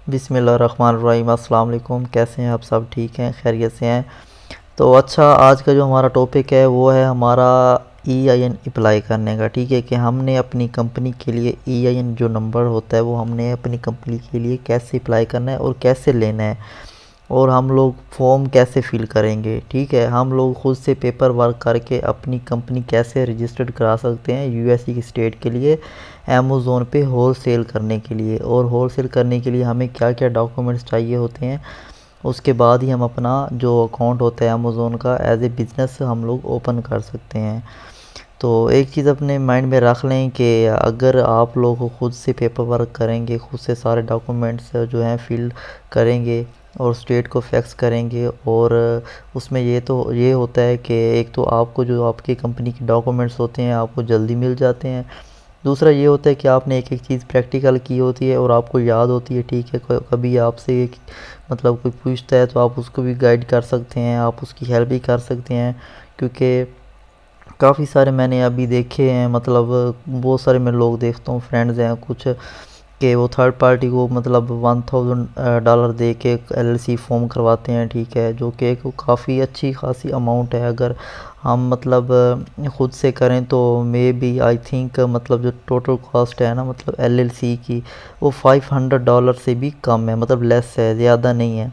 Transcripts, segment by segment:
बिस्मिल्लाहिर्रहमानिर्रहीम। अस्सलाम वालेकुम। कैसे हैं आप? सब ठीक हैं, खैरियत से हैं? तो अच्छा, आज का जो हमारा टॉपिक है वो है हमारा EIN अप्लाई करने का। ठीक है, कि हमने अपनी कंपनी के लिए EIN जो नंबर होता है वो हमने अपनी कंपनी के लिए कैसे अप्लाई करना है और कैसे लेना है, और हम लोग फॉर्म कैसे फिल करेंगे। ठीक है, हम लोग खुद से पेपर वर्क करके अपनी कंपनी कैसे रजिस्टर्ड करा सकते हैं यूएसए की स्टेट के लिए, अमेज़ोन पे होल सेल करने के लिए। और होल सेल करने के लिए हमें क्या क्या डॉक्यूमेंट्स चाहिए होते हैं, उसके बाद ही हम अपना जो अकाउंट होता है अमेज़ोन का एज ए बिज़नेस हम लोग ओपन कर सकते हैं। तो एक चीज़ अपने माइंड में रख लें कि अगर आप लोग खुद से पेपर वर्क करेंगे, खुद से सारे डॉक्यूमेंट्स जो हैं फिल करेंगे और स्टेट को फैक्स करेंगे, और उसमें ये होता है कि एक तो आपको जो आपकी कंपनी के डॉक्यूमेंट्स होते हैं आपको जल्दी मिल जाते हैं। दूसरा ये होता है कि आपने एक एक चीज़ प्रैक्टिकल की होती है और आपको याद होती है। ठीक है, कभी आपसे मतलब कोई पूछता है तो आप उसको भी गाइड कर सकते हैं, आप उसकी हेल्प भी कर सकते हैं। क्योंकि काफ़ी सारे मैंने अभी देखे हैं, मतलब बहुत सारे मैं लोग देखता हूँ, फ्रेंड्स हैं कुछ, कि वो थर्ड पार्टी को मतलब $1000 दे के LLC फॉर्म करवाते हैं। ठीक है, जो कि एक काफ़ी अच्छी खासी अमाउंट है। अगर हम मतलब ख़ुद से करें तो मे बी आई थिंक मतलब जो टोटल कॉस्ट है ना मतलब LLC की, वो $500 से भी कम है, मतलब लेस है, ज़्यादा नहीं है।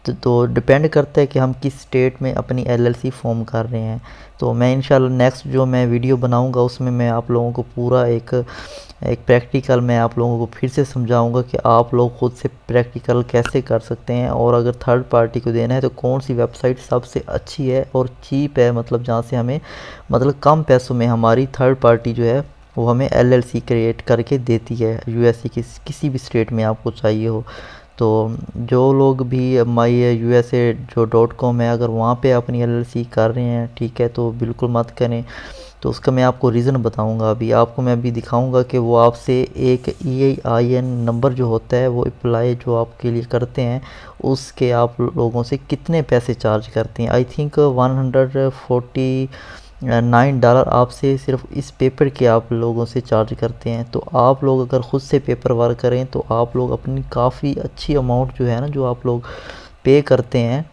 तो डिपेंड करता है कि हम किस स्टेट में अपनी LLC फॉर्म कर रहे हैं। तो मैं इंशाल्लाह नेक्स्ट जो मैं वीडियो बनाऊंगा उसमें मैं आप लोगों को पूरा एक प्रैक्टिकल मैं आप लोगों को फिर से समझाऊंगा कि आप लोग खुद से प्रैक्टिकल कैसे कर सकते हैं, और अगर थर्ड पार्टी को देना है तो कौन सी वेबसाइट सबसे अच्छी है और चीप है, मतलब जहाँ से हमें मतलब कम पैसों में हमारी थर्ड पार्टी जो है वो हमें LLC क्रिएट करके देती है यूएसए की किसी भी स्टेट में आपको चाहिए हो। तो जो लोग भी myusa.com है, अगर वहाँ पे अपनी LLC कर रहे हैं, ठीक है, तो बिल्कुल मत करें। तो उसका मैं आपको रीज़न बताऊंगा। मैं अभी दिखाऊंगा कि वो आपसे एक EIN नंबर जो होता है वो अप्लाई जो आपके लिए करते हैं उसके आप लोगों से कितने पैसे चार्ज करते हैं। आई थिंक $149 आपसे सिर्फ इस पेपर के आप लोगों से चार्ज करते हैं। तो आप लोग अगर ख़ुद से पेपर वर्क करें तो आप लोग अपनी काफ़ी अच्छी अमाउंट जो है ना जो आप लोग पे करते हैं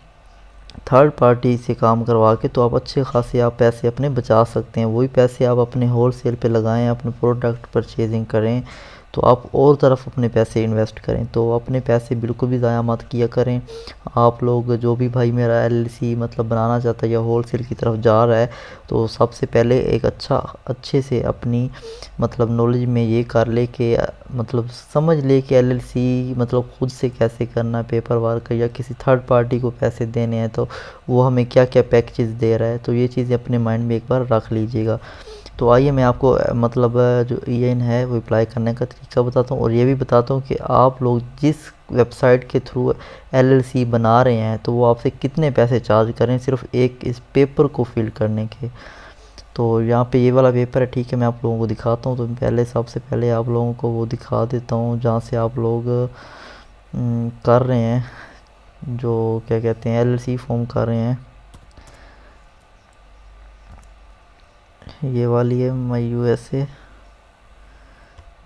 थर्ड पार्टी से काम करवा के, तो आप अच्छे खासे आप पैसे अपने बचा सकते हैं। वही पैसे आप अपने होल सेल पर लगाएँ, अपने प्रोडक्ट परचेजिंग करें, तो आप और तरफ अपने पैसे इन्वेस्ट करें। तो अपने पैसे बिल्कुल भी ज़ाया मत किया करें। आप लोग जो भी भाई मेरा LLC मतलब बनाना चाहता है या होल सेल की तरफ जा रहा है, तो सबसे पहले एक अच्छे से अपनी मतलब नॉलेज में ये कर ले कि मतलब समझ ले कि LLC मतलब खुद से कैसे करना है पेपर वर्क, या किसी थर्ड पार्टी को पैसे देने हैं तो वो हमें क्या क्या पैकेजेस दे रहा है। तो ये चीज़ें अपने माइंड में एक बार रख लीजिएगा। तो आइए मैं आपको मतलब जो EIN है वो अप्लाई करने का तरीका बताता हूँ, और ये भी बताता हूँ कि आप लोग जिस वेबसाइट के थ्रू LLC बना रहे हैं तो वो आपसे कितने पैसे चार्ज करें सिर्फ एक इस पेपर को फिल करने के। तो यहाँ पे ये वाला पेपर है, ठीक है, मैं आप लोगों को दिखाता हूँ। तो सबसे पहले आप लोगों को वो दिखा देता हूँ जहाँ से आप लोग कर रहे हैं, जो क्या कहते हैं LLC फॉर्म कर रहे हैं। ये वाली है myusa।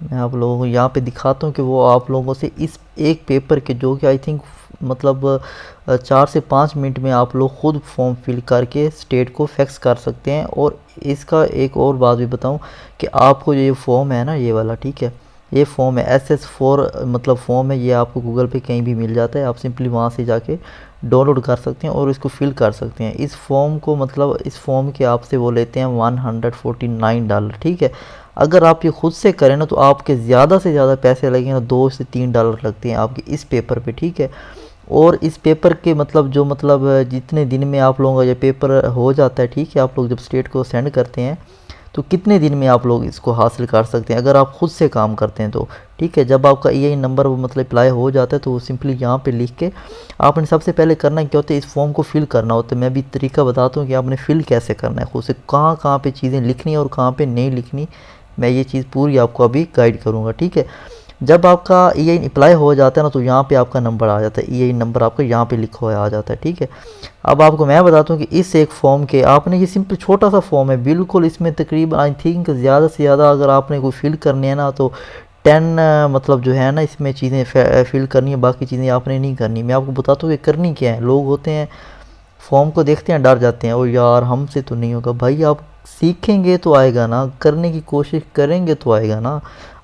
मैं आप लोगों को यहाँ पे दिखाता हूँ कि वो आप लोगों से इस एक पेपर के जो कि आई थिंक मतलब 4 से 5 मिनट में आप लोग खुद फॉर्म फिल करके स्टेट को फैक्स कर सकते हैं। और इसका एक और बात भी बताऊँ कि आपको ये फॉर्म है ना ये वाला, ठीक है, ये फॉर्म है SS4 मतलब फॉर्म है, ये आपको गूगल पे कहीं भी मिल जाता है। आप सिंपली वहाँ से जाके डाउनलोड कर सकते हैं और इसको फिल कर सकते हैं। इस फॉर्म को मतलब इस फॉर्म के आपसे वो लेते हैं $149। ठीक है, अगर आप ये खुद से करें ना तो आपके ज़्यादा से ज़्यादा पैसे लगेंगे ना, $2 से $3 लगते हैं आपके इस पेपर पे। ठीक है, और इस पेपर के मतलब जो मतलब जितने दिन में आप लोगों का ये पेपर हो जाता है, ठीक है, आप लोग जब स्टेट को सेंड करते हैं तो कितने दिन में आप लोग इसको हासिल कर सकते हैं अगर आप खुद से काम करते हैं तो। ठीक है, जब आपका EIN नंबर वो मतलब अप्लाई हो जाता है तो वो सिंपली यहाँ पे लिख के आपने सबसे पहले करना क्या होता है, इस फॉर्म को फिल करना होता है। मैं भी तरीका बताता हूँ कि आपने फिल कैसे करना है खुद से, कहाँ कहाँ पे चीज़ें लिखनी है और कहाँ पे नहीं लिखनी, मैं ये चीज़ पूरी आपको अभी गाइड करूँगा। ठीक है, जब आपका EIN अप्लाई हो जाता है ना तो यहाँ पे आपका नंबर आ जाता है, EIN नंबर आपका यहाँ पे लिखा हुआ आ जाता है। ठीक है, अब आपको मैं बताता हूँ कि इस एक फॉर्म के आपने ये सिंपल छोटा सा फॉर्म है बिल्कुल, इसमें तकरीबन आई थिंक ज़्यादा से ज़्यादा अगर आपने कोई फिल करनी है ना तो मतलब जो है ना इसमें चीज़ें फिल करनी है, बाकी चीज़ें आपने नहीं करनी। मैं आपको बताता हूँ कि करनी क्या है। लोग होते हैं फॉर्म को देखते हैं डर जाते हैं, और यार हमसे तो नहीं होगा। भाई आप सीखेंगे तो आएगा ना, करने की कोशिश करेंगे तो आएगा ना।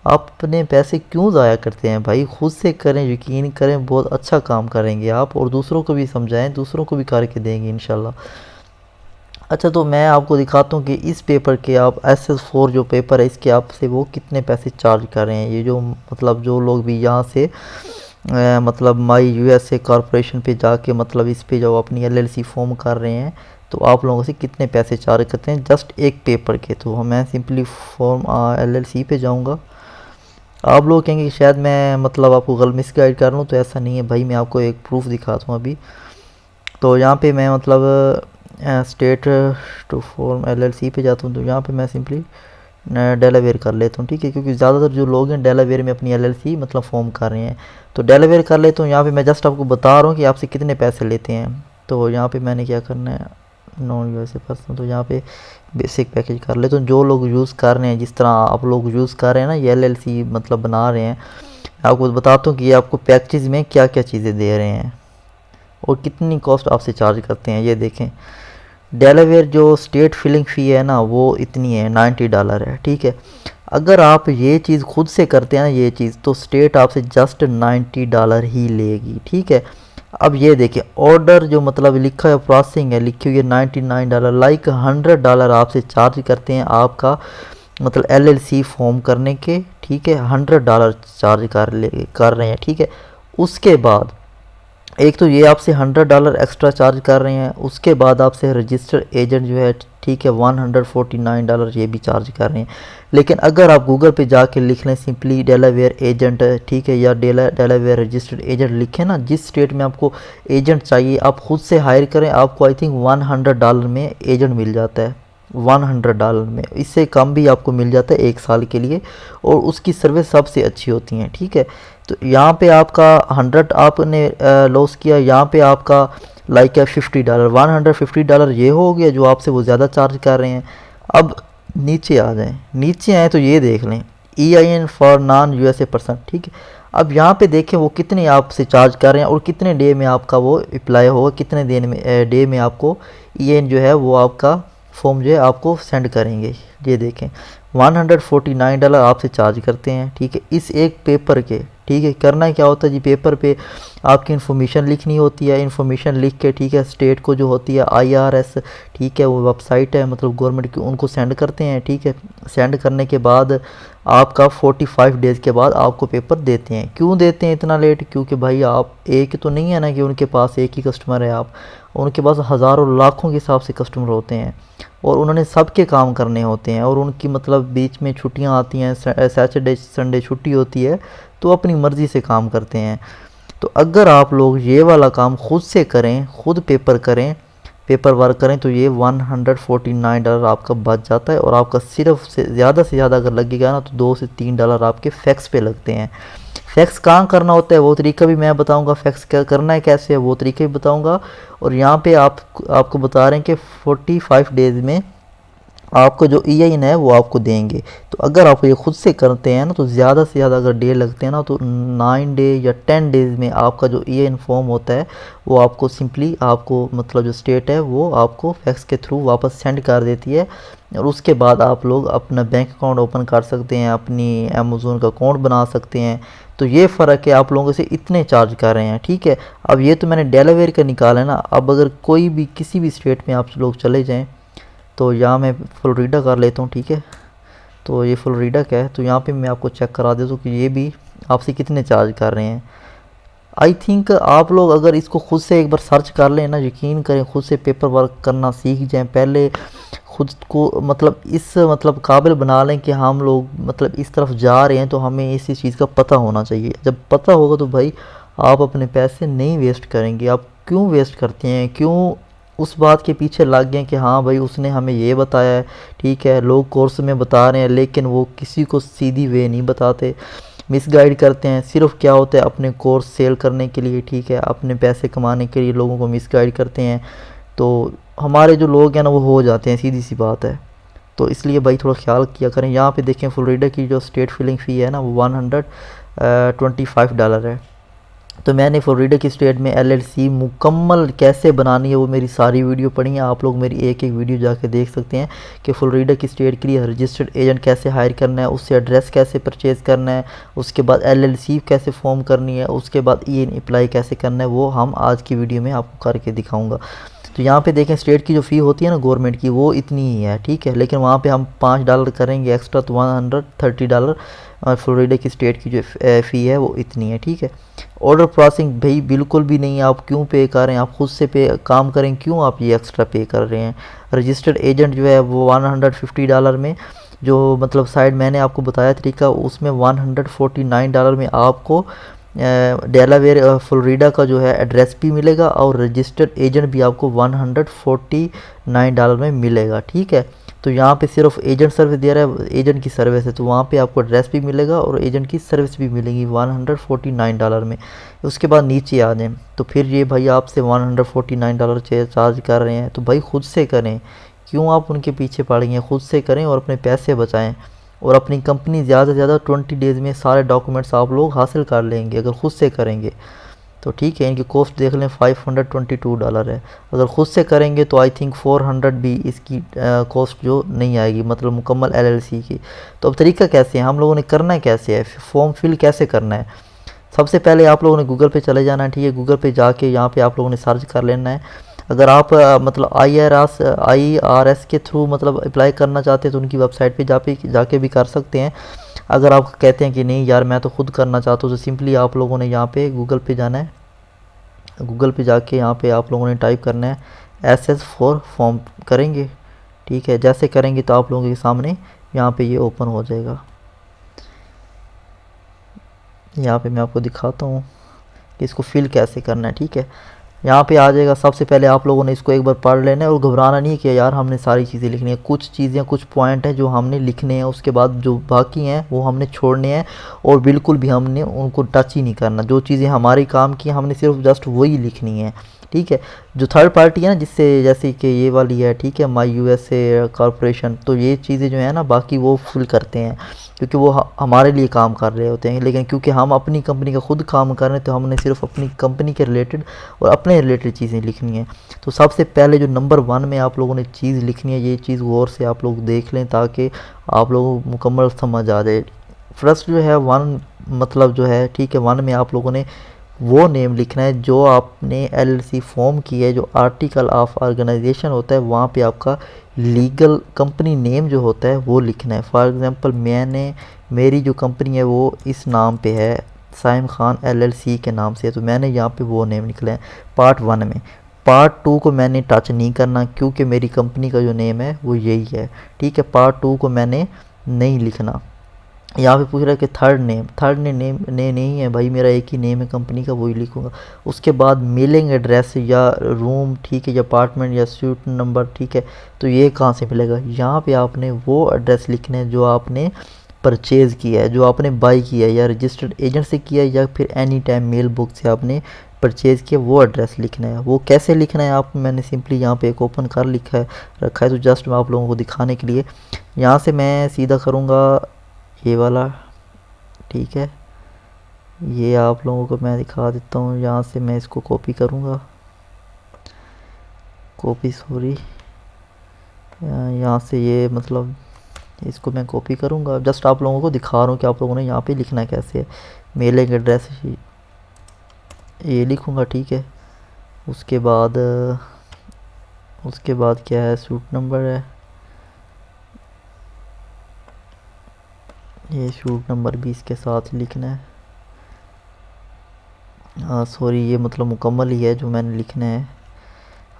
आप अपने पैसे क्यों ज़ाया करते हैं भाई? खुद से करें, यकीन करें, बहुत अच्छा काम करेंगे आप, और दूसरों को भी समझाएं, दूसरों को भी करके देंगे इंशाल्लाह। अच्छा, तो मैं आपको दिखाता हूँ कि इस पेपर के आप SS4 जो पेपर है इसके आपसे वो कितने पैसे चार्ज कर रहे हैं। ये जो मतलब जो लोग भी यहाँ से मतलब माई USA कॉरपोरेशन पे जाके मतलब इस पे जो अपनी LLC फॉर्म कर रहे हैं, तो आप लोगों से कितने पैसे चार्ज करते हैं जस्ट एक पेपर के। तो मैं सिंपली फॉर्म LLC पे जाऊँगा। आप लोग कहेंगे कि शायद मैं मतलब आपको गलत मिसगाइड कर रहा हूँ, तो ऐसा नहीं है भाई, मैं आपको एक प्रूफ दिखाता हूँ अभी। तो यहाँ पे मैं मतलब स्टेट टू फॉर्म LLC पे जाता हूँ, तो यहाँ पे मैं सिंपली डेलावेयर कर लेता हूँ, ठीक है, क्योंकि ज़्यादातर जो लोग हैं डेलावेयर में अपनी LLC मतलब फॉर्म कर रहे हैं। तो डेलावेयर कर लेता हूँ। यहाँ पे मैं जस्ट आपको बता रहा हूँ कि आपसे कितने पैसे लेते हैं। तो यहाँ पे मैंने क्या करना है, नॉन USA पर्सन, तो यहाँ पे बेसिक पैकेज कर लेता हूँ। जो लोग यूज़ कर रहे हैं, जिस तरह आप लोग यूज़ कर रहे हैं ना, ये LLC मतलब बना रहे हैं, आपको बताता हूँ कि ये आपको पैकेज में क्या क्या चीज़ें दे रहे हैं और कितनी कॉस्ट आपसे चार्ज करते हैं। ये देखें, डेलावेयर जो स्टेट फिलिंग फ़ी है ना वो इतनी है, $90 है, ठीक है। अगर आप ये चीज़ खुद से करते हैं ना ये चीज़, तो स्टेट आपसे जस्ट $90 ही लेगी, ठीक है। अब ये देखिए, ऑर्डर जो मतलब लिखा है प्रोसेसिंग है, लिखी हुई है $99, लाइक $100 आपसे चार्ज करते हैं आपका मतलब LLC फॉर्म करने के, ठीक है। $100 चार्ज कर रहे हैं, ठीक है। उसके बाद एक तो ये आपसे $100 एक्स्ट्रा चार्ज कर रहे हैं, उसके बाद आपसे रजिस्टर एजेंट जो है, ठीक है, $149 ये भी चार्ज कर रहे हैं। लेकिन अगर आप गूगल पे जाके लिख लें सिंपली डेलावेयर एजेंट, ठीक है, या डेलावेयर रजिस्टर्ड एजेंट लिखें ना, जिस स्टेट में आपको एजेंट चाहिए आप खुद से हायर करें, आपको आई थिंक $100 में एजेंट मिल जाता है, $100 में। इससे कम भी आपको मिल जाता है 1 साल के लिए, और उसकी सर्विस सबसे अच्छी होती है, ठीक है। तो यहाँ पे आपका 100 आपने लॉस किया, यहाँ पे आपका लाइक है $50, $150 ये हो गया जो आपसे वो ज़्यादा चार्ज कर रहे हैं। अब नीचे आ जाएं, नीचे आए तो ये देख लें, EIN for non USA person, ठीक है। अब यहाँ पे देखें वो कितने आपसे चार्ज कर रहे हैं और कितने डे में आपका वो अप्लाई होगा, कितने दिन में डे में आपको EIN जो है वो आपका फॉर्म जो है आपको सेंड करेंगे। ये देखें, $149 आपसे चार्ज करते हैं, ठीक है, इस एक पेपर के, ठीक है। करना क्या होता है जी, पेपर पे आपकी इन्फॉर्मेशन लिखनी होती है, इन्फॉर्मेशन लिख के, ठीक है, स्टेट को जो होती है IRS, ठीक है, वो वेबसाइट है मतलब गवर्नमेंट की, उनको सेंड करते हैं, ठीक है। सेंड करने के बाद आपका 45 डेज़ के बाद आपको पेपर देते हैं। क्यों देते हैं इतना लेट? क्योंकि भाई आप एक तो नहीं है ना कि उनके पास एक ही कस्टमर है, आप उनके पास हज़ारों लाखों के हिसाब से कस्टमर होते हैं, और उन्होंने सबके काम करने होते हैं, और उनकी मतलब बीच में छुट्टियां आती हैं, सैटरडे संडे छुट्टी होती है, तो अपनी मर्ज़ी से काम करते हैं। तो अगर आप लोग ये वाला काम खुद से करें, खुद पेपर करें, पेपर वर्क करें, तो ये $149 आपका बच जाता है, और आपका सिर्फ से ज़्यादा अगर लगेगा ना तो $2 से $3 आपके फैक्स पे लगते हैं। फैक्स कहाँ करना होता है वो तरीका भी मैं बताऊंगा, फैक्स क्या करना है कैसे है वो तरीके भी बताऊंगा। और यहाँ पे आपको बता रहे हैं कि 45 डेज़ में आपको जो EIN है वो आपको देंगे। तो अगर आप ये खुद से करते हैं ना तो ज़्यादा से ज़्यादा अगर डे लगते हैं ना तो 9 डे या 10 डेज़ में आपका जो EIN फॉर्म होता है वो आपको सिंपली आपको मतलब जो स्टेट है वो आपको फैक्स के थ्रू वापस सेंड कर देती है, और उसके बाद आप लोग अपना बैंक अकाउंट ओपन कर सकते हैं, अपनी अमेज़ोन का अकाउंट बना सकते हैं। तो ये फ़र्क है, आप लोगों से इतने चार्ज कर रहे हैं, ठीक है। अब ये तो मैंने डेलावेयर का निकाला है ना, अब अगर कोई भी किसी भी स्टेट में आप लोग चले जाएँ, तो यहाँ मैं फ्लोरिडा कर लेता हूँ, ठीक है। तो ये फ्लोरिडा का है, तो यहाँ पे मैं आपको चेक करा देता हूँ कि ये भी आपसे कितने चार्ज कर रहे हैं। आई थिंक आप लोग अगर इसको खुद से एक बार सर्च कर लें ना, यकीन करें, खुद से पेपर वर्क करना सीख जाएं, पहले खुद को मतलब इस मतलब काबिल बना लें कि हम लोग मतलब इस तरफ जा रहे हैं, तो हमें इसी चीज़ का पता होना चाहिए। जब पता होगा तो भाई आप अपने पैसे नहीं वेस्ट करेंगे। आप क्यों वेस्ट करते हैं, क्यों उस बात के पीछे लग गए कि हाँ भाई उसने हमें ये बताया है, ठीक है, लोग कोर्स में बता रहे हैं लेकिन वो किसी को सीधी वे नहीं बताते, मिसगाइड करते हैं। सिर्फ क्या होता है, अपने कोर्स सेल करने के लिए, ठीक है, अपने पैसे कमाने के लिए लोगों को मिसगाइड करते हैं, तो हमारे जो लोग हैं ना वो हो जाते हैं, सीधी सी बात है। तो इसलिए भाई थोड़ा ख्याल किया करें। यहाँ पे देखें फ्लोरिडा की जो स्टेट फिलिंग फ़ी है ना वो $125 है। तो मैंने फ्लोरिडा की स्टेट में LLC मुकम्मल कैसे बनानी है वो मेरी सारी वीडियो पड़ी है, आप लोग मेरी एक एक वीडियो जाके देख सकते हैं कि फ्लोरिडा की स्टेट के लिए रजिस्टर्ड एजेंट कैसे हायर करना है, उससे एड्रेस कैसे परचेज़ करना है, उसके बाद LLC कैसे फॉर्म करनी है, उसके बाद EIN अप्लाई कैसे करना है, वो हम आज की वीडियो में आपको करके दिखाऊँगा। तो यहाँ पे देखें स्टेट की जो फ़ी होती है ना गवर्नमेंट की वो इतनी ही है, ठीक है, लेकिन वहाँ पे हम $5 करेंगे एक्स्ट्रा तो $130 और फ्लोरिडा की स्टेट की जो फ़ी है वो इतनी है, ठीक है। ऑर्डर प्रोसेसिंग भाई बिल्कुल भी नहीं है, आप क्यों पे कर रहे हैं, आप खुद से पे काम करें, क्यों आप ये एक्स्ट्रा पे कर रहे हैं। रजिस्टर्ड एजेंट जो है वो $150 में, जो मतलब साइड मैंने आपको बताया तरीका, उसमें $149 में आपको डेलावेयर फ्लोरिडा का जो है एड्रेस भी मिलेगा और रजिस्टर्ड एजेंट भी आपको $149 में मिलेगा, ठीक है। तो यहाँ पे सिर्फ एजेंट सर्विस दे रहा है, एजेंट की सर्विस है, तो वहाँ पे आपको एड्रेस भी मिलेगा और एजेंट की सर्विस भी मिलेगी $149 में। उसके बाद नीचे आ जाएँ तो फिर ये भाई आपसे $149 चार्ज कर रहे हैं, तो भाई खुद से करें, क्यों आप उनके पीछे पड़ेंगे, खुद से करें और अपने पैसे बचाएं और अपनी कंपनी ज़्यादा से ज़्यादा 20 डेज़ में सारे डॉक्यूमेंट्स आप लोग हासिल कर लेंगे अगर खुद से करेंगे तो, ठीक है। इनकी कॉस्ट देख लें $522 है, अगर ख़ुद से करेंगे तो आई थिंक 400 भी इसकी कॉस्ट जो नहीं आएगी, मतलब मुकम्मल LLC की। तो अब तरीका कैसे है, हम लोगों ने करना है कैसे है, फॉर्म फिल कैसे करना है। सबसे पहले आप लोगों ने गूगल पे चले जाना है, ठीक है। गूगल पे जाके यहाँ पे आप लोगों ने सर्च कर लेना है। अगर आप मतलब IRS के थ्रू मतलब अप्लाई करना चाहते हैं तो उनकी वेबसाइट पे जाके भी कर सकते हैं। अगर आप कहते हैं कि नहीं यार मैं तो खुद करना चाहता हूँ तो सिंपली आप लोगों ने यहाँ पे गूगल पे जाना है। गूगल पे जाके यहाँ पे आप लोगों ने टाइप करना है SS फॉर फॉर्म करेंगे, ठीक है। जैसे करेंगे तो आप लोगों के सामने यहाँ पे ये ओपन हो जाएगा। यहाँ पे मैं आपको दिखाता हूँ कि इसको फिल कैसे करना है, ठीक है। यहाँ पे आ जाएगा। सबसे पहले आप लोगों ने इसको एक बार पढ़ लेना है और घबराना नहीं है कि यार हमने सारी चीज़ें लिखनी है, कुछ चीज़ें कुछ पॉइंट हैं जो हमने लिखने हैं, उसके बाद जो बाकी हैं वो हमने छोड़ने हैं और बिल्कुल भी हमने उनको टच ही नहीं करना। जो चीज़ें हमारी काम की हमने सिर्फ जस्ट वही लिखनी है, ठीक है। जो थर्ड पार्टी है ना जिससे जैसे कि ये वाली है, ठीक है, माई USA कॉरपोरेशन, तो ये चीज़ें जो है ना बाकी वो फिल करते हैं क्योंकि वो हमारे लिए काम कर रहे होते हैं, लेकिन क्योंकि हम अपनी कंपनी का खुद काम कर रहे हैं तो हमने सिर्फ अपनी कंपनी के रिलेटेड और अपने रिलेटेड चीज़ें लिखनी है। तो सबसे पहले जो नंबर 1 में आप लोगों ने चीज़ लिखनी है, ये चीज़ गौर से आप लोग देख लें ताकि आप लोगों को मुकम्मल समझ आ जाए। फर्स्ट जो है 1 मतलब जो है, ठीक है, 1 में आप लोगों ने वो नेम लिखना है जो आपने LLC फॉर्म की है, जो आर्टिकल ऑफ ऑर्गेनाइजेशन होता है वहाँ पे आपका लीगल कंपनी नेम जो होता है वो लिखना है। फॉर एग्जांपल मेरी जो कंपनी है वो इस नाम पे है, साइम खान LLC के नाम से है, तो मैंने यहाँ पे वो नेम लिखना है पार्ट 1 में। पार्ट 2 को मैंने टच नहीं करना क्योंकि मेरी कंपनी का जो नेम है वो यही है, ठीक है। पार्ट 2 को मैंने नहीं लिखना। यहाँ पे पूछ रहा है कि थर्ड नेम नहीं है भाई, मेरा एक ही नेम है कंपनी का, वही लिखूँगा। उसके बाद मेलिंग एड्रेस या रूम, ठीक है, या अपार्टमेंट या स्यूट नंबर, ठीक है, तो ये कहाँ से मिलेगा। यहाँ पे आपने वो एड्रेस लिखना है जो आपने परचेज़ किया है, जो आपने बाई किया है या रजिस्टर्ड एजेंट से किया है या फिर एनी टाइम मेल बुक से आपने परचेज़ किया, वो एड्रेस लिखना है। वो कैसे लिखना है आप, मैंने सिंपली यहाँ पे एक ओपन कर रखा है तो जस्ट मैं आप लोगों को दिखाने के लिए यहाँ से मैं सीधा करूँगा ये वाला, ठीक है। ये आप लोगों को मैं दिखा देता हूँ, यहाँ से मैं इसको कॉपी करूँगा, यहाँ से ये मतलब इसको मैं कॉपी करूँगा, जस्ट आप लोगों को दिखा रहा हूँ कि आप लोगों ने यहाँ पे लिखना कैसे है। मेलिंग एड्रेस ये लिखूँगा, ठीक है। उसके बाद क्या है, सूट नंबर है, ये शूट नंबर भी इसके साथ लिखना है। हाँ सॉरी, ये मतलब मुकम्मल ही है जो मैंने लिखना है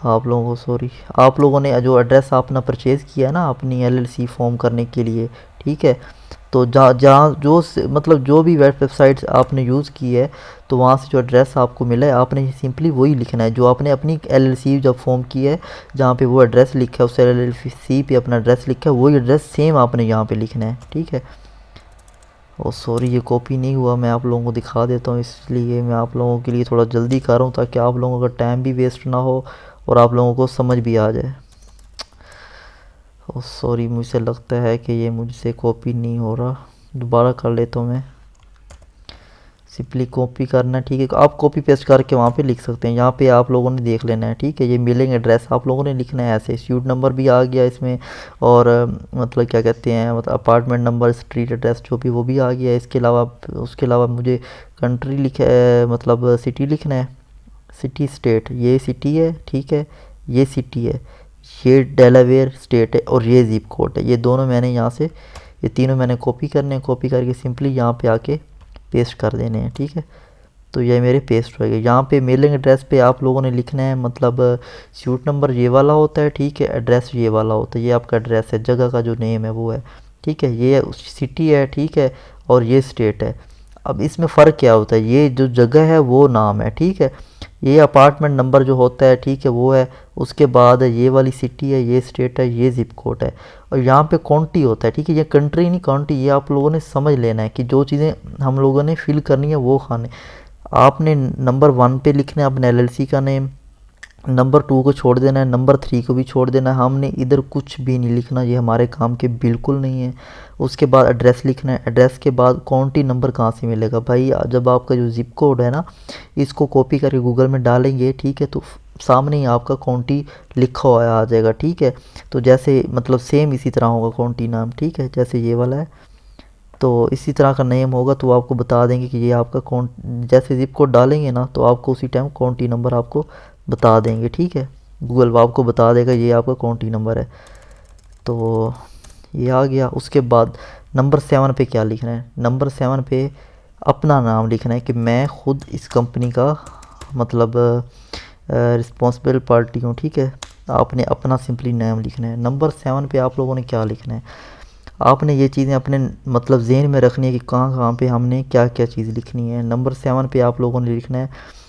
आप लोगों को। सॉरी, आप लोगों ने जो एड्रेस आपने परचेज़ किया है ना अपनी LLC फॉर्म करने के लिए, ठीक है, तो जहाँ मतलब जो भी वेबसाइट्स आपने यूज़ की है तो वहाँ से जो एड्रेस आपको मिला है आपने सिंपली वही लिखना है जो आपने अपनी LLC जब फॉर्म की है, जहाँ पे वो एड्रेस लिखा है उस LLC पे अपना एड्रेस लिखा है, वही एड्रेस सेम आपने यहाँ पे लिखना है, ठीक है। और सॉरी ये कॉपी नहीं हुआ, मैं आप लोगों को दिखा देता हूँ, इसलिए मैं आप लोगों के लिए थोड़ा जल्दी कर रहा हूँ ताकि आप लोगों का टाइम भी वेस्ट ना हो और आप लोगों को समझ भी आ जाए। ओ सॉरी, मुझे लगता है कि ये मुझसे कॉपी नहीं हो रहा, दोबारा कर लेता हूँ मैं। सिंपली कॉपी करना है, ठीक है। आप कॉपी पेस्ट करके वहाँ पे लिख सकते हैं, यहाँ पे आप लोगों ने देख लेना है, ठीक है। ये मेलिंग एड्रेस आप लोगों ने लिखना है ऐसे, स्यूट नंबर भी आ गया इसमें, और मतलब क्या कहते हैं, मतलब अपार्टमेंट नंबर, स्ट्रीट एड्रेस जो भी वो भी आ गया। इसके अलावा उसके अलावा मुझे कंट्री लिखा है, मतलब सिटी लिखना है, सिटी स्टेट, ये सिटी है, ठीक है, ये सिटी है, ये डेलावेयर स्टेट है, और ये जिप कोड है। ये दोनों मैंने यहाँ से, ये तीनों मैंने कॉपी करने हैं, कॉपी करके सिंपली यहाँ पे आके पेस्ट कर देने हैं, ठीक है। तो ये मेरे पेस्ट हो गए। यहाँ पे मेलिंग एड्रेस पे आप लोगों ने लिखना है, मतलब स्यूट नंबर ये वाला होता है, ठीक है, एड्रेस ये वाला होता है, ये आपका एड्रेस है, जगह का जो नेम है वो है, ठीक है, ये सिटी है, ठीक है, और ये स्टेट है। अब इसमें फ़र्क क्या होता है, ये जो जगह है वो नाम है, ठीक है, ये अपार्टमेंट नंबर जो होता है, ठीक है, वो है, उसके बाद ये वाली सिटी है, ये स्टेट है, ये जिप कोड है, और यहाँ पे काउंटी होता है, ठीक है, ये कंट्री नहीं काउंटी, ये आप लोगों ने समझ लेना है कि जो चीज़ें हम लोगों ने फिल करनी है वो खाने। आपने नंबर 1 पे लिखना है अपने एलएलसी का नेम, नंबर 2 को छोड़ देना है, नंबर 3 को भी छोड़ देना है, हमने इधर कुछ भी नहीं लिखना, ये हमारे काम के बिल्कुल नहीं है। उसके बाद एड्रेस लिखना है, एड्रेस के बाद काउंटी नंबर कहाँ से मिलेगा भाई, जब आपका जो जिप कोड है ना, इसको कॉपी करके गूगल में डालेंगे, ठीक है, तो सामने ही आपका काउंटी लिखा हुआ आ जाएगा, ठीक है। तो जैसे मतलब सेम इसी तरह होगा काउंटी नाम, ठीक है, जैसे ये वाला है, तो इसी तरह का नेम होगा, तो आपको बता देंगे कि ये आपका काउंट, जैसे जिप कोड डालेंगे ना तो आपको उसी टाइम काउंटी नंबर आपको बता देंगे, ठीक है, गूगल आपको बता देगा ये आपका काउंटी नंबर है। तो ये आ गया। उसके बाद नंबर 7 पे क्या लिखना है, नंबर 7 पे अपना नाम लिखना है कि मैं खुद इस कंपनी का मतलब रिस्पॉन्सिबल पार्टी हूँ, ठीक है, आपने अपना सिंपली नाम लिखना है। नंबर 7 पे आप लोगों ने क्या लिखना है, आपने ये चीज़ें अपने मतलब जहन में रखनी है कि कहाँ कहाँ पे हमने क्या क्या चीज़ लिखनी है। नंबर 7 पे आप लोगों ने लिखना है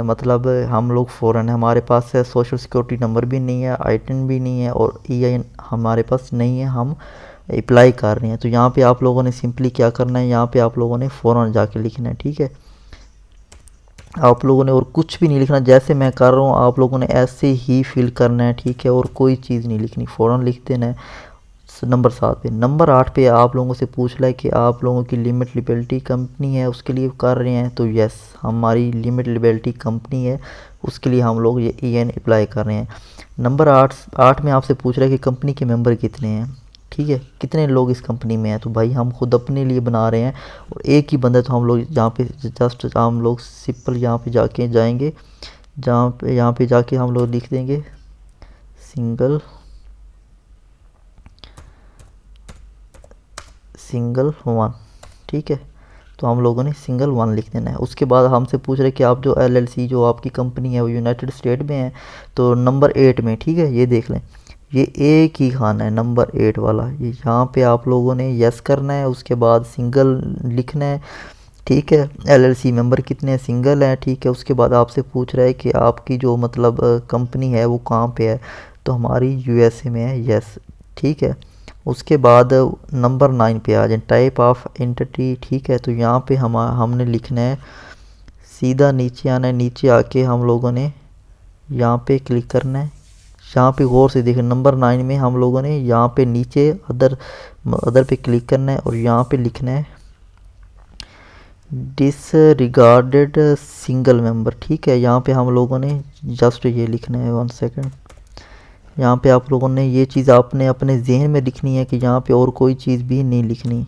मतलब हम लोग फ़ौरन, हमारे पास है सोशल सिक्योरिटी नंबर भी नहीं है, आईटिन भी नहीं है, और ईआईएन हमारे पास नहीं है, हम अप्लाई कर रहे हैं। तो यहाँ पे आप लोगों ने सिंपली क्या करना है, यहाँ पे आप लोगों ने फ़ौरन जाके लिखना है, ठीक है, आप लोगों ने और कुछ भी नहीं लिखना, जैसे मैं कर रहा हूँ आप लोगों ने ऐसे ही फिल करना है, ठीक है, और कोई चीज़ नहीं लिखनी, फ़ौरन लिख देना है। नंबर 7 पे। नंबर 8 पे आप लोगों से पूछ रहा है कि आप लोगों की लिमिट लिबर्टी कंपनी है उसके लिए कर रहे हैं, तो यस हमारी लिमिट लिबर्टी कंपनी है, उसके लिए हम लोग ये ईएन अप्लाई कर रहे हैं। नंबर 8 में आपसे पूछ रहा है कि कंपनी के मेंबर कितने हैं, ठीक है, कितने लोग इस कंपनी में हैं, तो भाई हम खुद अपने लिए बना रहे हैं और एक ही बंदा, तो हम लोग यहाँ पे जस्ट हम लोग सिंपल यहाँ पे जाके जाएंगे, जहाँ पे यहाँ पे जाके हम लोग लिख देंगे सिंगल 1, ठीक है, तो हम लोगों ने सिंगल 1 लिख देना है। उसके बाद हमसे पूछ रहे कि आप जो एलएलसी जो आपकी कंपनी है वो यूनाइटेड स्टेट में है, तो नंबर 8 में, ठीक है, ये देख लें, ये एक ही खाना है नंबर 8 वाला, ये यहाँ पे आप लोगों ने यस करना है। उसके बाद सिंगल लिखना है, ठीक है, एलएलसी मेंबर कितने हैं, सिंगल है, ठीक है। उसके बाद आपसे पूछ रहा है कि आपकी जो मतलब कंपनी है वो कहाँ पे है, तो हमारी यूएसए में है, यस, ठीक है। उसके बाद नंबर 9 पे आ जाए, टाइप ऑफ एंटिटी, ठीक है, तो यहाँ पे हमने लिखना है, सीधा नीचे आना है, नीचे आके हम लोगों ने यहाँ पे क्लिक करना है। यहाँ पे गौर से देखें, नंबर 9 में हम लोगों ने यहाँ पे नीचे अदर पे क्लिक करना है और यहाँ पे लिखना है डिसरिगार्डेड सिंगल मेंबर, ठीक है। यहाँ पे हम लोगों ने जस्ट ये लिखना है, 1 सेकेंड, यहाँ पे आप लोगों ने ये चीज़ आपने अपने जहन में लिखनी है कि यहाँ पे और कोई चीज़ भी नहीं लिखनी।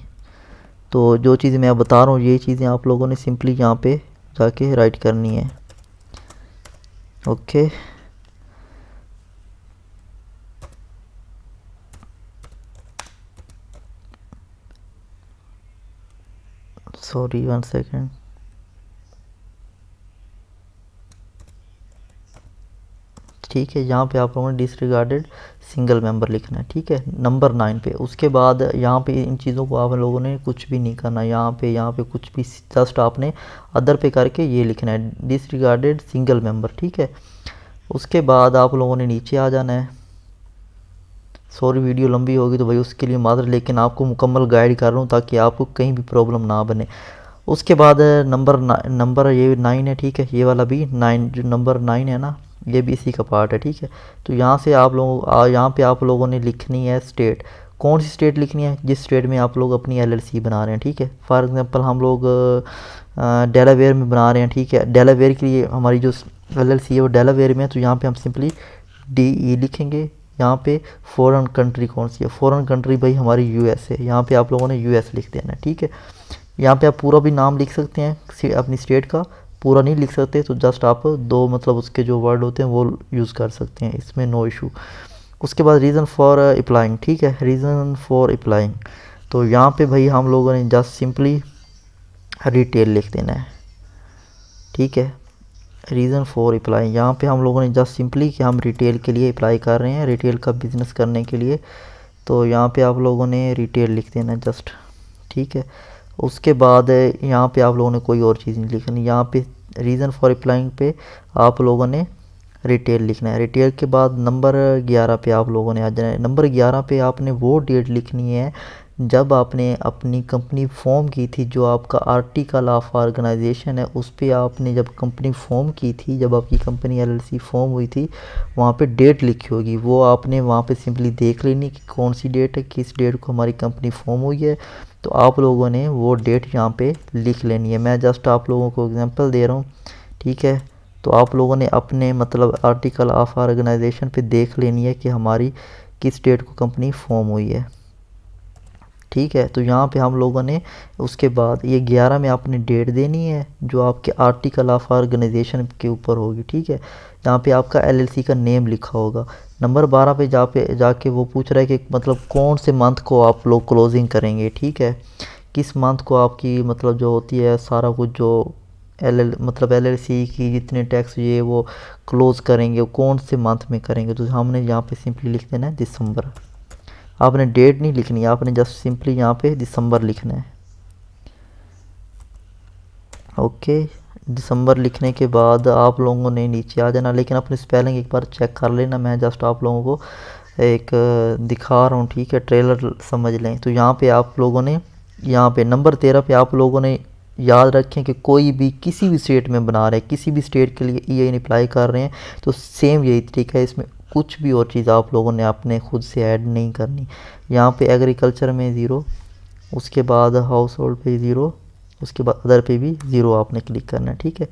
तो जो चीज़ मैं बता रहा हूँ ये चीज़ें आप लोगों ने सिंपली यहाँ पे जाके राइट करनी है, ओके। सॉरी 1 सेकेंड, ठीक है, यहाँ पे आप लोगों ने डिसरिगार्डेड सिंगल मेंबर लिखना है, ठीक है, नंबर 9 पे। उसके बाद यहाँ पे इन चीज़ों को आप लोगों ने कुछ भी नहीं करना, यहाँ पे कुछ भी, जस्ट आपने अदर पे करके ये लिखना है डिसरिगार्डेड सिंगल मेंबर, ठीक है। उसके बाद आप लोगों ने नीचे आ जाना है। सॉरी वीडियो लंबी होगी तो भाई उसके लिए मादर, लेकिन आपको मुकम्मल गाइड कर रहा हूँ ताकि आपको कहीं भी प्रॉब्लम ना बने। उसके बाद नंबर ये 9 है, ठीक है, ये वाला भी 9, जो नंबर 9 है ना, ये भी इसी का पार्ट है, ठीक है। तो यहाँ से आप लोगों यहाँ पे आप लोगों ने लिखनी है स्टेट। कौन सी स्टेट लिखनी है? जिस स्टेट में आप लोग अपनी एलएलसी बना रहे हैं, ठीक है। फॉर एग्जांपल हम लोग डेलावेयर में बना रहे हैं, ठीक है। डेलावेयर के लिए हमारी जो एलएलसी है वो डेलावेयर में है, तो यहाँ पे हम सिंपली DE लिखेंगे। यहाँ पे फॉरेन कंट्री कौन सी है? फॉरेन कंट्री भाई हमारी यूएस है, यहाँ पे आप लोगों ने यूएस लिख देना है, ठीक है। यहाँ पे आप पूरा भी नाम लिख सकते हैं अपनी स्टेट का, पूरा नहीं लिख सकते तो जस्ट आप दो मतलब उसके जो वर्ड होते हैं वो यूज़ कर सकते हैं, इसमें नो इशू। उसके बाद रीज़न फॉर अप्लाइंग, ठीक है, रीज़न फॉर अप्लाइंग। तो यहाँ पे भाई हम लोगों ने जस्ट सिंपली रिटेल लिख देना है, ठीक है। रीज़न फॉर अप्लाई, यहाँ पे हम लोगों ने जस्ट सिंपली कि हम रिटेल के लिए अप्लाई कर रहे हैं, रिटेल का बिज़नेस करने के लिए। तो यहाँ पे आप लोगों ने रिटेल लिख देना है जस्ट, ठीक है। उसके बाद यहाँ पे आप लोगों ने कोई और चीज़ नहीं लिखनी, यहाँ पे रीज़न फॉर अप्लाइंग पे आप लोगों ने रिटेल लिखना है। रिटेल के बाद नंबर 11 पे आप लोगों ने आ जाना है। नंबर 11 पे आपने वो डेट लिखनी है जब आपने अपनी कंपनी फॉर्म की थी। जो आपका आर्टिकल ऑफ ऑर्गेनाइजेशन है उस पर आपने जब कंपनी फॉर्म की थी, जब आपकी कंपनी एलएलसी फॉर्म हुई थी, वहाँ पे डेट लिखी होगी, वो आपने वहाँ पे सिंपली देख लेनी कि कौन सी डेट है, किस डेट को हमारी कंपनी फॉर्म हुई है। तो आप लोगों ने वो डेट यहाँ पे लिख लेनी है। मैं जस्ट आप लोगों को एग्जांपल दे रहा हूँ, ठीक है। तो आप लोगों ने अपने मतलब आर्टिकल ऑफ ऑर्गेनाइजेशन पे देख लेनी है कि हमारी किस डेट को कंपनी फॉर्म हुई है, ठीक है। तो यहाँ पे हम लोगों ने उसके बाद ये 11 में आपने डेट देनी है जो आपके आर्टिकल ऑफ ऑर्गेनाइजेशन के ऊपर होगी, ठीक है। यहाँ पे आपका एलएलसी का नेम लिखा होगा। नंबर 12 पे जाके वो पूछ रहा है कि मतलब कौन से मंथ को आप लोग क्लोजिंग करेंगे, ठीक है। किस मंथ को आपकी मतलब जो होती है सारा कुछ जो मतलब एलएलसी की जितने टैक्स ये वो क्लोज करेंगे, कौन से मंथ में करेंगे। तो हमने यहाँ पे सिंपली लिख देना है दिसंबर। आपने डेट नहीं लिखनी है, आपने जस्ट सिंपली यहाँ पे दिसंबर लिखना है, ओके। दिसंबर लिखने के बाद आप लोगों ने नीचे आ जाना, लेकिन अपनी स्पेलिंग एक बार चेक कर लेना। मैं जस्ट आप लोगों को एक दिखा रहा हूँ, ठीक है, ट्रेलर समझ लें। तो यहाँ पे आप लोगों ने यहाँ पे नंबर 13 पे आप लोगों ने याद रखें कि कोई भी किसी भी स्टेट में बना रहे हैं, किसी भी स्टेट के लिए EIN अप्लाई कर रहे हैं तो सेम यही तरीका है। इसमें कुछ भी और चीज़ आप लोगों ने अपने खुद से ऐड नहीं करनी। यहाँ पे एग्रीकल्चर में 0, उसके बाद हाउस होल्ड पे 0, उसके बाद अदर पे भी 0 आपने क्लिक करना है, ठीक है।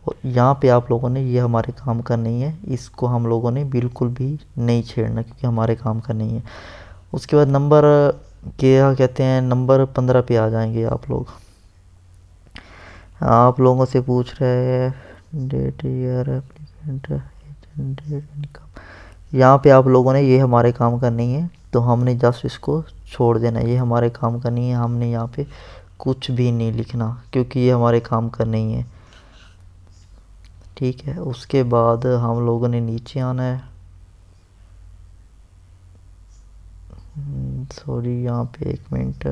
और यहाँ पे आप लोगों ने ये हमारे काम का नहीं है, इसको हम लोगों ने बिल्कुल भी नहीं छेड़ना क्योंकि हमारे काम का नहीं है। उसके बाद नंबर क्या कहते हैं, नंबर 15 पे आ जाएंगे आप लोग। आप लोगों से पूछ रहे हैं date year applicant date income. यहाँ पे आप लोगों ने ये हमारे काम का नहीं है तो हमने जस्ट इसको छोड़ देना। ये हमारे काम का नहीं है, हमने यहाँ पे कुछ भी नहीं लिखना क्योंकि ये हमारे काम का नहीं है, ठीक है। उसके बाद हम लोगों ने नीचे आना है, सॉरी यहाँ पे एक मिनट,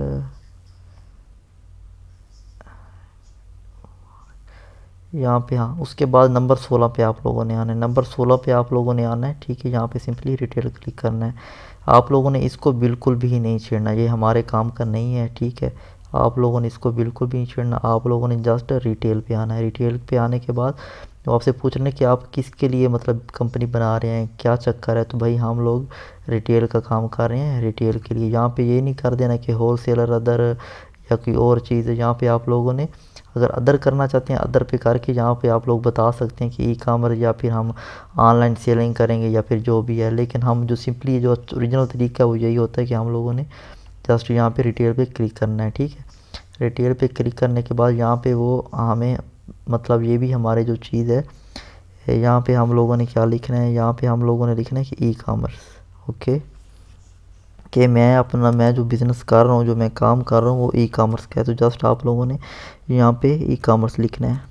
यहाँ पे हाँ। उसके बाद नंबर 16 पे आप लोगों ने आना है, नंबर 16 पे आप लोगों ने आना है, ठीक है। यहाँ पे सिंपली रिटेल क्लिक करना है। आप लोगों ने इसको बिल्कुल भी नहीं छेड़ना, ये हमारे काम का नहीं है, ठीक है। आप लोगों ने इसको बिल्कुल भी नहीं छेड़ना, आप लोगों ने जस्ट रिटेल पे आना है। रिटेल पे आने के बाद तो आपसे पूछ रहे हैं कि आप किसके लिए मतलब कंपनी बना रहे हैं, क्या चक्कर है। तो भाई हम लोग रिटेल का काम कर रहे हैं, रिटेल के लिए। यहाँ पे ये नहीं कर देना कि होल सेलर अदर या कोई और चीज़ है। यहाँ पे आप लोगों ने अगर अदर करना चाहते हैं अदर पे करके यहाँ पे आप लोग बता सकते हैं कि ई-कॉमर्स या फिर हम ऑनलाइन सेलिंग करेंगे या फिर जो भी है। लेकिन हम जो सिंपली जो ओरिजिनल तरीका है वो यही होता है कि हम लोगों ने जस्ट यहाँ पे रिटेल पे क्लिक करना है, ठीक है। रिटेल पे क्लिक करने के बाद यहाँ पे वो हमें मतलब ये भी हमारे जो चीज़ है, यहाँ पे हम लोगों ने क्या लिखना है, यहाँ पे हम लोगों ने लिखना है कि ई-कॉमर्स, ओके। कि मैं जो बिज़नेस कर रहा हूँ, जो मैं काम कर रहा हूँ वो ई-कॉमर्स का है। तो जस्ट आप लोगों ने यहाँ पे ई-कॉमर्स लिखना है,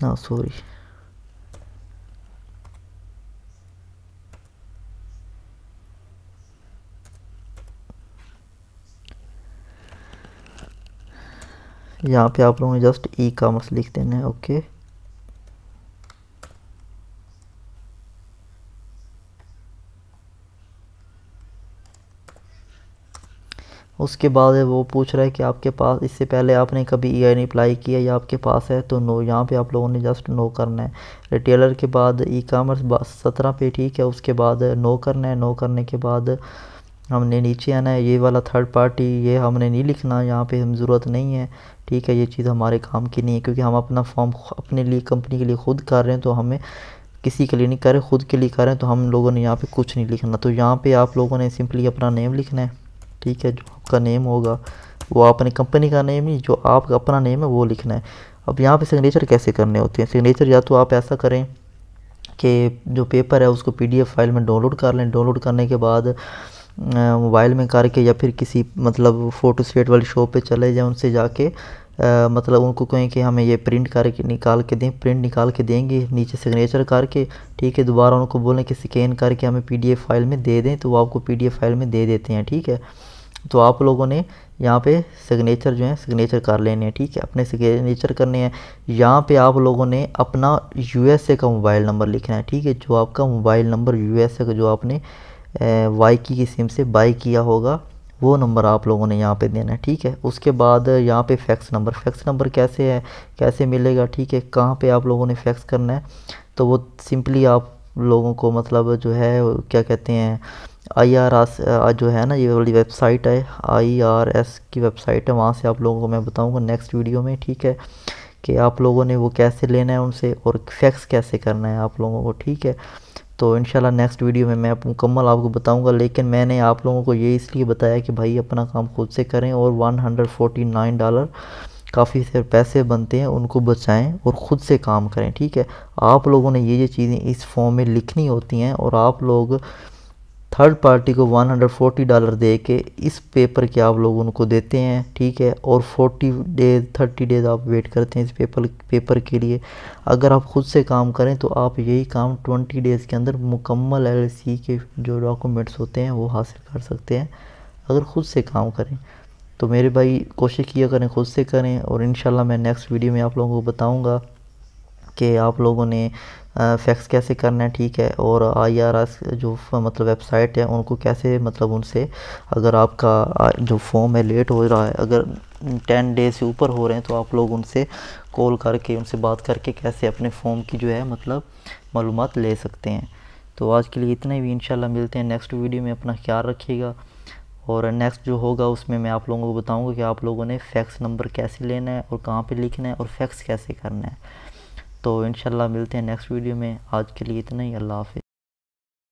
ना सॉरी, यहाँ पे आप लोगों ने जस्ट ई-कॉमर्स लिख देना है, ओके। उसके बाद वो पूछ रहा है कि आपके पास इससे पहले आपने कभी EIN अप्लाई किया या आपके पास है, तो नो, यहाँ पे आप लोगों ने जस्ट नो करना है। रिटेलर के बाद ई-कॉमर्स 17 पे, ठीक है। उसके बाद नो करना है। नो करने के बाद हमने नीचे आना है। ये वाला थर्ड पार्टी ये हमने नहीं लिखना, यहाँ पे हम ज़रूरत नहीं है, ठीक है। ये चीज़ हमारे काम की नहीं है, क्योंकि हम अपना फॉर्म अपने लिए कंपनी के लिए खुद कर रहे हैं, तो हमें किसी के लिए नहीं कर रहे, खुद के लिए कर रहे हैं, तो हम लोगों ने यहाँ पे कुछ नहीं लिखना। तो यहाँ पे आप लोगों ने सिंपली अपना नेम लिखना है, ठीक है। जो आपका नेम होगा वो अपनी कंपनी का नेम ही, जो आपका अपना नेम है वो लिखना है। अब यहाँ पे सिग्नेचर कैसे करने होते हैं? सिग्नेचर या तो आप ऐसा करें कि जो पेपर है उसको PDF फाइल में डाउनलोड कर लें। डाउनलोड करने के बाद मोबाइल में करके या फिर किसी मतलब फ़ोटो स्टेट वाली शॉप पे चले जाएं, उनसे जाके मतलब उनको कहें कि हमें ये प्रिंट करके निकाल के दें। प्रिंट निकाल के देंगे नीचे सिग्नेचर करके, ठीक है। दोबारा उनको बोलें कि स्कैन करके हमें PDF फाइल में दे दें, तो वो आपको PDF फाइल में दे देते हैं, ठीक है। तो आप लोगों ने यहाँ पे सिग्नेचर जो है सिग्नेचर कर लेने हैं, ठीक है। अपने सिग्नेचर करने हैं। यहाँ पे आप लोगों ने अपना USA का मोबाइल नंबर लिखना है, ठीक है। जो आपका मोबाइल नंबर USA का जो आपने वाईकी की सिम से बाई किया होगा, वो नंबर आप लोगों ने यहाँ पे देना है, ठीक है। उसके बाद यहाँ पे फैक्स नंबर कैसे है, कैसे मिलेगा, ठीक है। कहाँ पे आप लोगों ने फैक्स करना है, तो वो सिंपली आप लोगों को मतलब जो है क्या कहते हैं, IRS जो है ना, ये वाली वेबसाइट है, IRS की वेबसाइट है, वहाँ से आप लोगों को मैं बताऊँगा नेक्स्ट वीडियो में, ठीक है, कि आप लोगों ने वो कैसे लेना है उनसे और फैक्स कैसे करना है आप लोगों को, ठीक है। तो इंशाल्लाह नेक्स्ट वीडियो में मैं मुकम्मल आपको बताऊंगा, लेकिन मैंने आप लोगों को ये इसलिए बताया कि भाई अपना काम खुद से करें, और $149 काफ़ी से पैसे बनते हैं, उनको बचाएं और ख़ुद से काम करें, ठीक है। आप लोगों ने ये चीज़ें इस फॉर्म में लिखनी होती हैं, और आप लोग थर्ड पार्टी को $140 दे के इस पेपर के आप लोग उनको देते हैं, ठीक है। और 30 डेज़ आप वेट करते हैं इस पेपर के लिए। अगर आप ख़ुद से काम करें तो आप यही काम 20 डेज़ के अंदर मुकम्मल LLC के जो डॉक्यूमेंट्स होते हैं वो हासिल कर सकते हैं, अगर ख़ुद से काम करें। तो मेरे भाई कोशिश किया करें ख़ुद से करें, और इंशाल्लाह मैं नेक्स्ट वीडियो में आप लोगों को बताऊँगा कि आप लोगों ने फैक्स कैसे करना है, ठीक है। और IRS जो मतलब वेबसाइट है उनको कैसे मतलब उनसे, अगर आपका जो फॉर्म है लेट हो रहा है, अगर 10 डेज से ऊपर हो रहे हैं, तो आप लोग उनसे कॉल करके उनसे बात करके कैसे अपने फॉर्म की जो है मतलब मालूमात ले सकते हैं। तो आज के लिए इतना ही, इंशाल्लाह मिलते हैं नेक्स्ट वीडियो में। अपना ख्याल रखिएगा, और नेक्स्ट जो होगा उसमें मैं आप लोगों को बताऊँगा कि आप लोगों ने फैक्स नंबर कैसे लेना है और कहाँ पर लिखना है और फैक्स कैसे करना है। तो इंशाल्लाह मिलते हैं नेक्स्ट वीडियो में। आज के लिए इतना ही, अल्लाह हाफ़िज़।